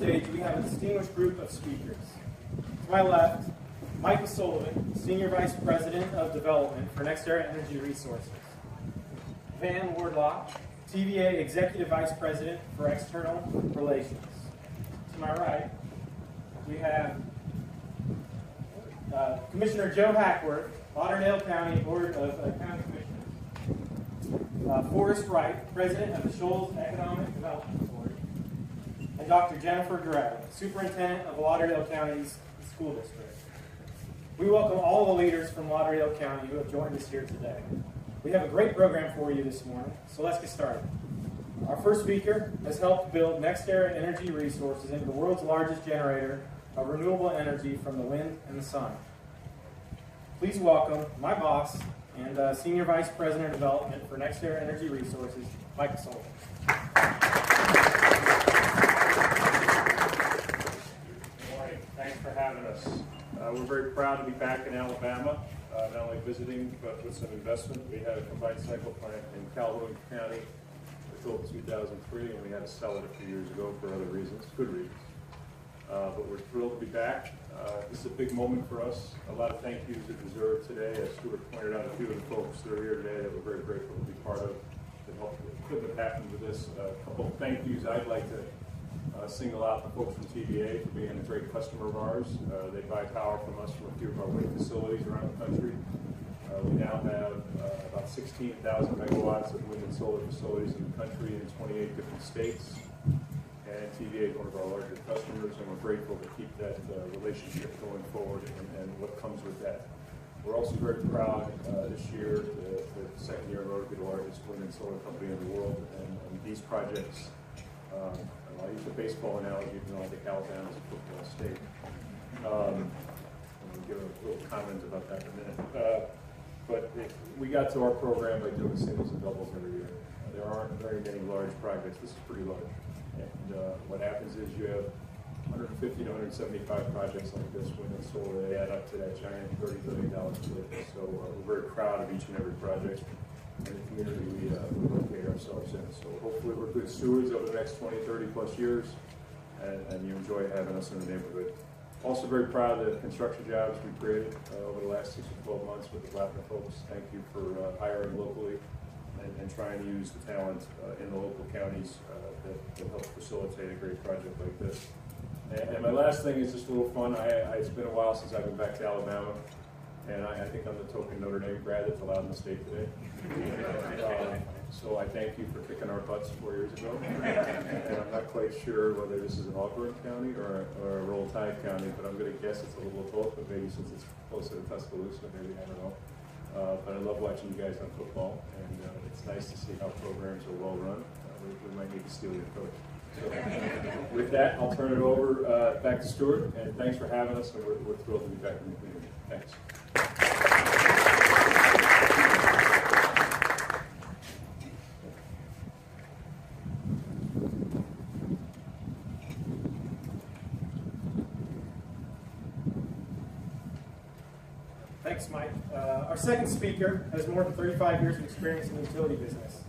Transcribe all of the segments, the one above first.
stage, we have a distinguished group of speakers. To my left, Michael Sullivan, Senior Vice President of Development for NextEra Energy Resources. Van Wardlaw, TVA Executive Vice President for External Relations. To my right, we have Commissioner Joe Hackworth, Lauderdale County Board of County Commissioners. Forrest Wright, President of the Shoals Economic Development Authority. And Dr. Jennifer Durrell, Superintendent of Lauderdale County's School District. We welcome all the leaders from Lauderdale County who have joined us here today. We have a great program for you this morning, so let's get started. Our first speaker has helped build NextEra Energy Resources into the world's largest generator of renewable energy from the wind and the sun. Please welcome my boss and Senior Vice President of Development for NextEra Energy Resources, Michael Sullivan. Good morning. Thanks for having us. We're very proud to be back in Alabama, not only visiting, but with some investment. We had a combined cycle plant in Calhoun County. We built in 2003, and we had to sell it a few years ago for other reasons, good reasons. But we're thrilled to be back. This is a big moment for us. A lot of thank yous are deserved today. As Stuart pointed out, a few of the folks that are here today that we're very grateful to be part of. That couldn't have happened with this. A couple of thank yous I'd like to single out the folks from TVA for being a great customer of ours. They buy power from us from a few of our wind facilities around the country. We now have about 16,000 megawatts of wind and solar facilities in the country in 28 different states. And TVA is one of our larger customers, and we're grateful to keep that relationship going forward and what comes with that. We're also very proud this year, the second year in a row, to be the largest wind and solar company in the world. And these projects, I'll use a baseball analogy, even though I think Alabama is a football state. We'll give a little comment about that in a minute. But we got to our program by doing singles and doubles every year. There aren't very many large projects. This is pretty large. And what happens is you have 150 to 175 projects like this, wind and solar. They add up to that giant $30 billion project. So we're very proud of each and every project and the community we locate ourselves in. So hopefully we're good stewards over the next 20, 30 plus years, and you enjoy having us in the neighborhood. Also very proud of the construction jobs we created over the last 6 or 12 months with the Blackman folks. Thank you for hiring locally and trying to use the talent in the local counties that help facilitate a great project like this. And my last thing is just a little fun. It's been a while since I've been back to Alabama, and I think I'm the token Notre Dame grad that's allowed in the state today. So I thank you for kicking our butts 4 years ago. And I'm not quite sure whether this is an Auburn County or a Roll Tide County, but I'm going to guess it's a little of both, but maybe since it's closer to Tuscaloosa, maybe, I don't know. But I love watching you guys on football, and it's nice to see how programs are well run. We might need to steal your coach. So with that, I'll turn it over back to Stuart, and thanks for having us, and we're thrilled to be back in the community. Thanks. Thanks, Mike. Our second speaker has more than 35 years of experience in the utility business.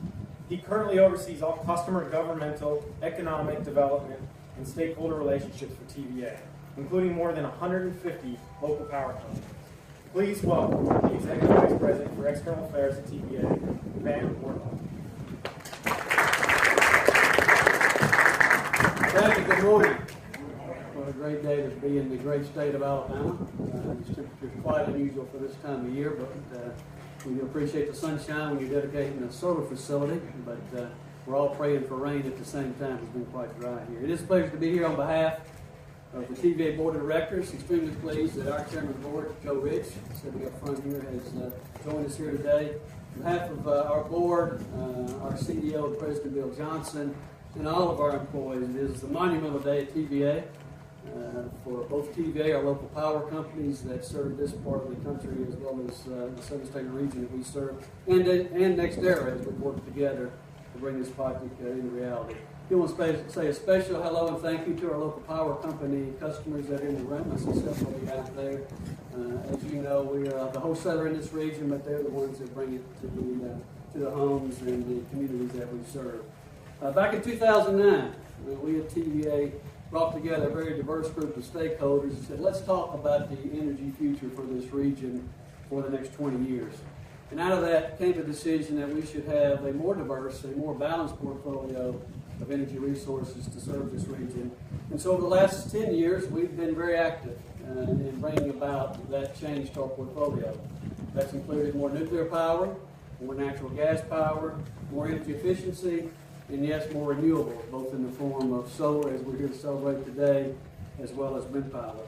He currently oversees all customer, governmental, economic development, and stakeholder relationships for TVA, including more than 150 local power companies. Please welcome the Executive Vice President for External Affairs at TVA, Van Wardlaw. Thank you. Good morning. What a great day to be in the great state of Alabama. These temperatures are quite unusual for this time of year, but we appreciate the sunshine when you're dedicating a solar facility, but we're all praying for rain at the same time. It's been quite dry here. It is a pleasure to be here on behalf of the TVA Board of Directors. Extremely pleased that our Chairman of the Board, Joe Rich, sitting up front here, has joined us here today. On behalf of our board, our CEO, President Bill Johnson, and all of our employees, it is the monumental day at TVA. For both TVA, our local power companies that serve this part of the country, as well as the Southern State region that we serve, and NextEra as we work together to bring this project into reality. We want to say a special hello and thank you to our local power company customers that are in the room. I see several out there. As you know, we are the wholesaler in this region, but they're the ones that bring it to the homes and the communities that we serve. Back in 2009, we at TVA brought together a very diverse group of stakeholders and said, let's talk about the energy future for this region for the next 20 years. And out of that came a decision that we should have a more diverse, a more balanced portfolio of energy resources to serve this region. And so over the last 10 years, we've been very active in bringing about that change to our portfolio. That's included more nuclear power, more natural gas power, more energy efficiency, and yes, more renewables, both in the form of solar, as we're here to celebrate today, as well as wind power.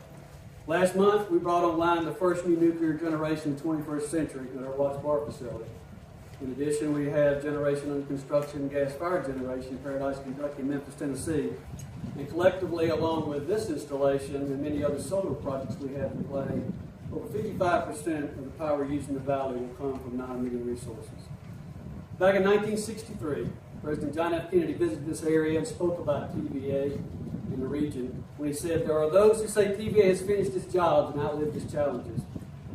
Last month, we brought online the first new nuclear generation in the 21st century at our Watts Bar facility. In addition, we have generation under construction, gas-fired generation in Paradise, Kentucky, and Memphis, Tennessee. And collectively, along with this installation and many other solar projects we have in play, over 55% of the power used in the valley will come from non-emitting resources. Back in 1963, President John F. Kennedy visited this area and spoke about TVA in the region when he said, there are those who say TVA has finished its jobs and outlived its challenges.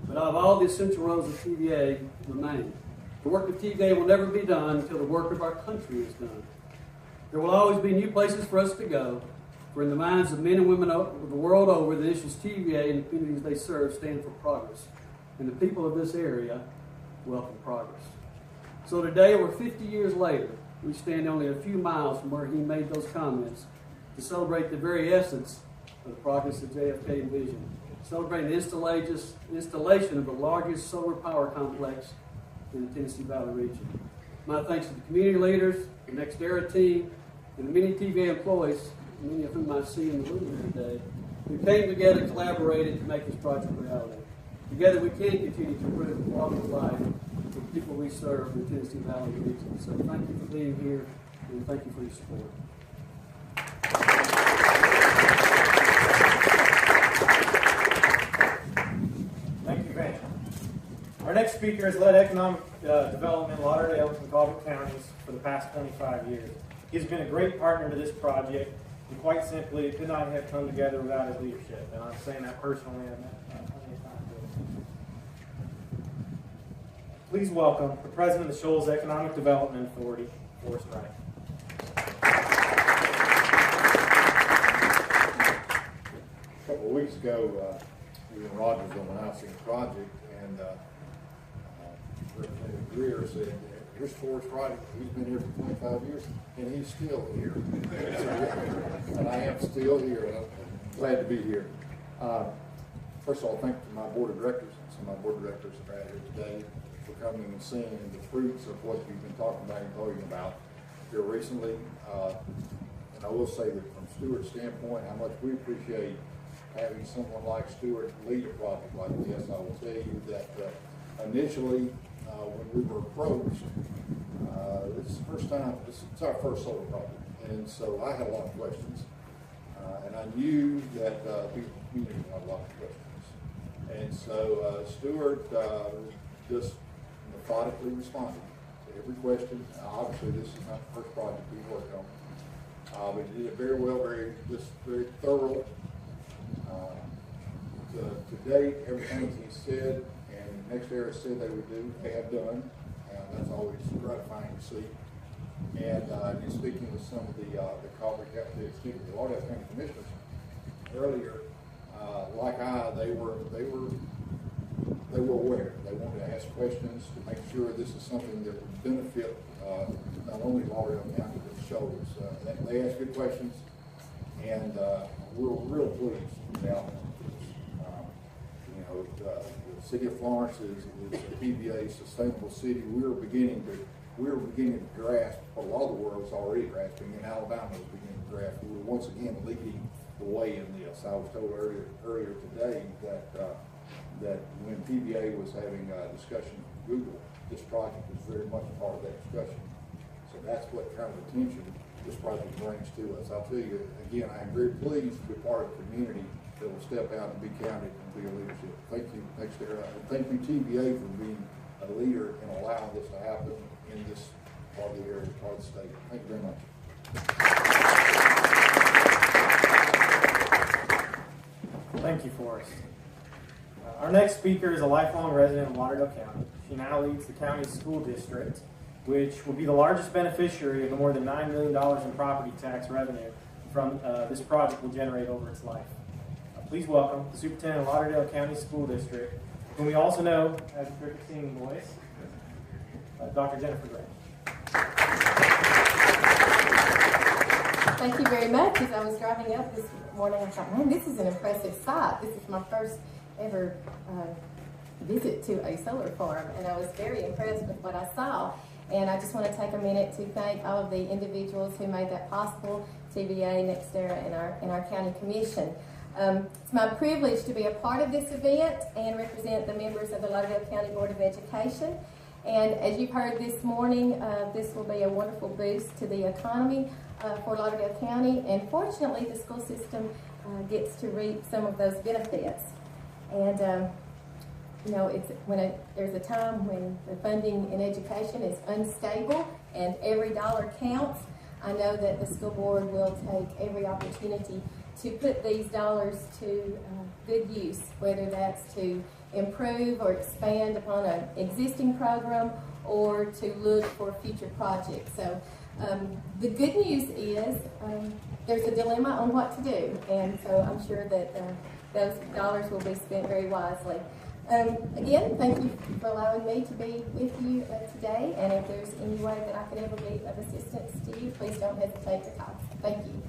But out of all the essential roles of TVA remain. The work of TVA will never be done until the work of our country is done. There will always be new places for us to go, for in the minds of men and women the world over, the issues TVA and the communities they serve stand for progress. And the people of this area welcome progress. So today, over 50 years later, we stand only a few miles from where he made those comments to celebrate the very essence of the progress that JFK envisioned. Celebrating the installation of the largest solar power complex in the Tennessee Valley region. My thanks to the community leaders, the NextEra team, and the many TVA employees, many of whom I see in the room here today, who came together and collaborated to make this project a reality. Together we can continue to improve the quality of life for the people we serve in the Tennessee Valley region. So thank you for being here, and thank you for your support. Thank you, Van. Our next speaker has led economic development in Lauderdale and Colbert counties for the past 25 years. He's been a great partner to this project, and quite simply, it could not have come together without his leadership. And I'm saying that personally. Please welcome the President of the Shoals Economic Development Authority, Forrest Wright. A couple of weeks ago, we were in Rogersville announcing a project, and Representative Greer said, here's Forrest Wright. He's been here for 25 years, and he's still here. And I am still here, and I'm glad to be here. First of all, thank you to my board of directors. Some of my board of directors are out here today for coming and seeing the fruits of what you've been talking about and talking about here recently. And I will say that from Stewart's standpoint, how much we appreciate having someone like Stewart lead a project like this. I will tell you that initially, when we were approached, this is the first time, it's our first solar project, and so I had a lot of questions, and I knew that people in the community had a lot of questions, and so Stewart just methodically responded to every question. Obviously, this is not the first project we worked on, but he did it very well, very thorough. To date, everything he said and NextEra said they would do, they have done. That's always gratifying to see. And in speaking with some of the Lauderdale County commissioners earlier, they were aware. They wanted to ask questions to make sure this is something that would benefit not only Lauderdale County but the Shoals. They asked good questions, and we're real pleased with the outcome. The city of Florence is a TVA sustainable city. We're beginning to grasp what a lot of the world is already grasping, and Alabama is beginning to grasp. We're once again leading the way in this. I was told earlier today that when TVA was having a discussion with Google, this project was very much a part of that discussion. So that's what kind of attention this project brings to us. I'll tell you again, I am very pleased to be part of the community that will step out and be counted and be a leadership. Thank you, NextEra, and thank you, TVA, for being a leader and allowing this to happen in this part of the area, part of the state. Thank you very much. Thank you, Forrest. Our next speaker is a lifelong resident of Lauderdale County. She now leads the county's school district, which will be the largest beneficiary of the more than $9 million in property tax revenue from this project will generate over its life. Please welcome the Superintendent of Lauderdale County School District, whom we also know as a cricket singing voice, Dr. Jennifer Gray. Thank you very much. As I was driving up this morning, I thought, man, this is an impressive site. This is my first ever visit to a solar farm, and I was very impressed with what I saw. And I just want to take a minute to thank all of the individuals who made that possible, TVA, NextEra, and our county commission. It's my privilege to be a part of this event and represent the members of the Lauderdale County Board of Education. And as you've heard this morning, this will be a wonderful boost to the economy for Lauderdale County. And fortunately, the school system gets to reap some of those benefits. And you know, there's a time when the funding in education is unstable and every dollar counts. I know that the school board will take every opportunity to put these dollars to good use, whether that's to improve or expand upon an existing program or to look for future projects. So the good news is there's a dilemma on what to do, and so I'm sure that those dollars will be spent very wisely. Again, thank you for allowing me to be with you today, and if there's any way that I could ever be of assistance to you, please don't hesitate to call. Thank you.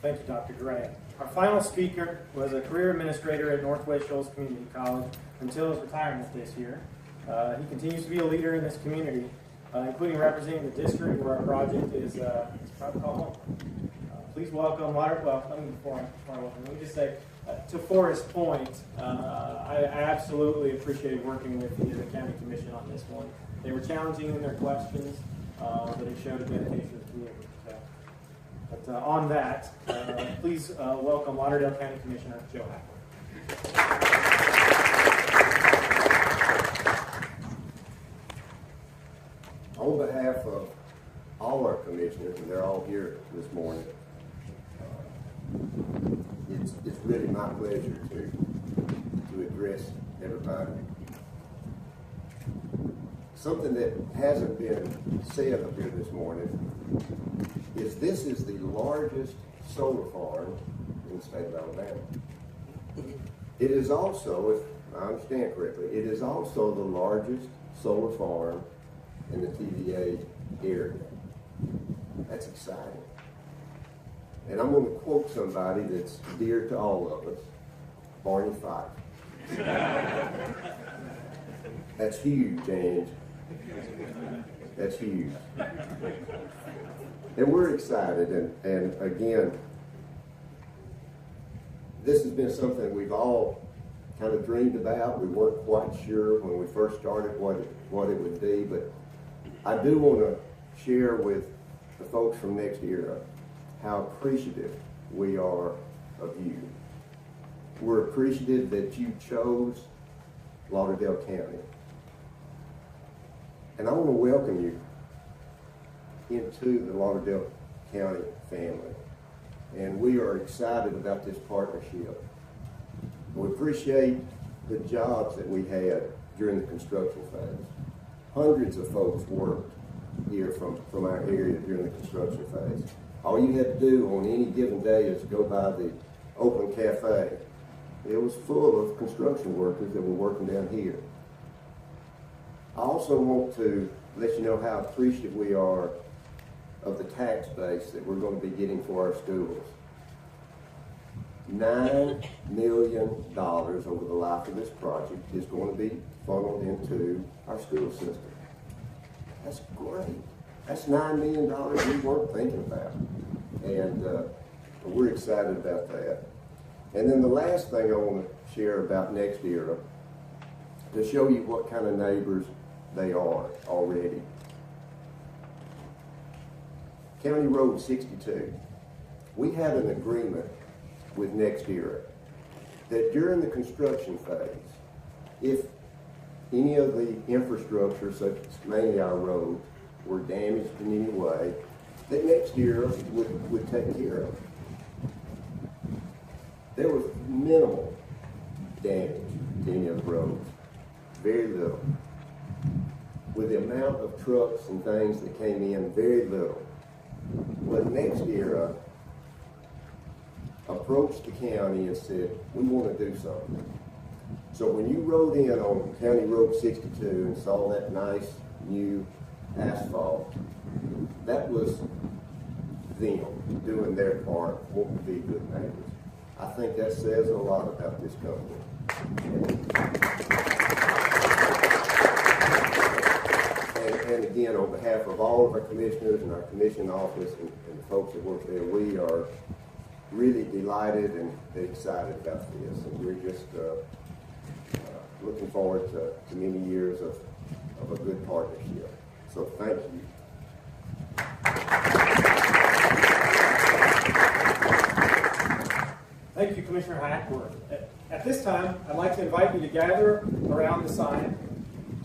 Thank you, Dr. Gray. Our final speaker was a career administrator at Northwest Shoals Community College until his retirement this year. He continues to be a leader in this community, including representing the district where our project is proud to call home. Please welcome, before I welcome, let me just say, to Forest Point, I absolutely appreciated working with the County Commission on this one. They were challenging in their questions, but it showed a dedication to the community. So, but on that, please welcome Lauderdale County Commissioner Joe Hackler. On behalf of all our commissioners, and they're all here this morning, it's really my pleasure to address everybody. Something that hasn't been said up here this morning is this is the largest solar farm in the state of Alabama. It is also, if I understand correctly, it is also the largest solar farm in the TVA area. That's exciting. And I'm going to quote somebody that's dear to all of us, Barney Fife. That's huge, James. That's huge. And we're excited, and again, this has been something we've all kind of dreamed about. We weren't quite sure when we first started what it would be, but I do want to share with the folks from NextEra how appreciative we are of you. We're appreciative that you chose Lauderdale County. And I want to welcome you into the Lauderdale County family. And we are excited about this partnership. We appreciate the jobs that we had during the construction phase. Hundreds of folks worked here from our area during the construction phase. All you had to do on any given day is go by the open cafe. It was full of construction workers that were working down here. I also want to let you know how appreciative we are of the tax base that we're going to be getting for our schools. $9 million over the life of this project is going to be funneled into our school system. That's great. That's $9 million we weren't thinking about. And we're excited about that. And then the last thing I want to share about NextEra, to show you what kind of neighbors they are already. County Road 62. We had an agreement with NextEra that during the construction phase, if any of the infrastructure, such as mainly our roads, were damaged in any way, that NextEra would take care of it. There was minimal damage to any of the roads, very little. with the amount of trucks and things that came in, very little. But NextEra approached the county and said, we want to do something. So when you rode in on County Road 62 and saw that nice new asphalt, that was them doing their part, wanting to be good neighbors. I think that says a lot about this company. And again, on behalf of all of our commissioners and our commission office and the folks that work there, we are really delighted and excited about this. And we're just looking forward to many years of a good partnership. So thank you. Thank you, Commissioner Hackworth. At this time, I'd like to invite you to gather around the sign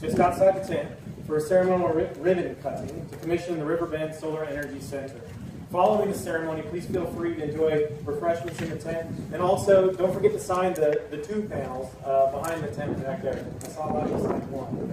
just outside the tent for a ceremonial ribbon cutting to commission the Riverbend Solar Energy Center. Following the ceremony, please feel free to enjoy refreshments in the tent. And also, don't forget to sign the two panels behind the tent back there. I saw a lot of you sign one.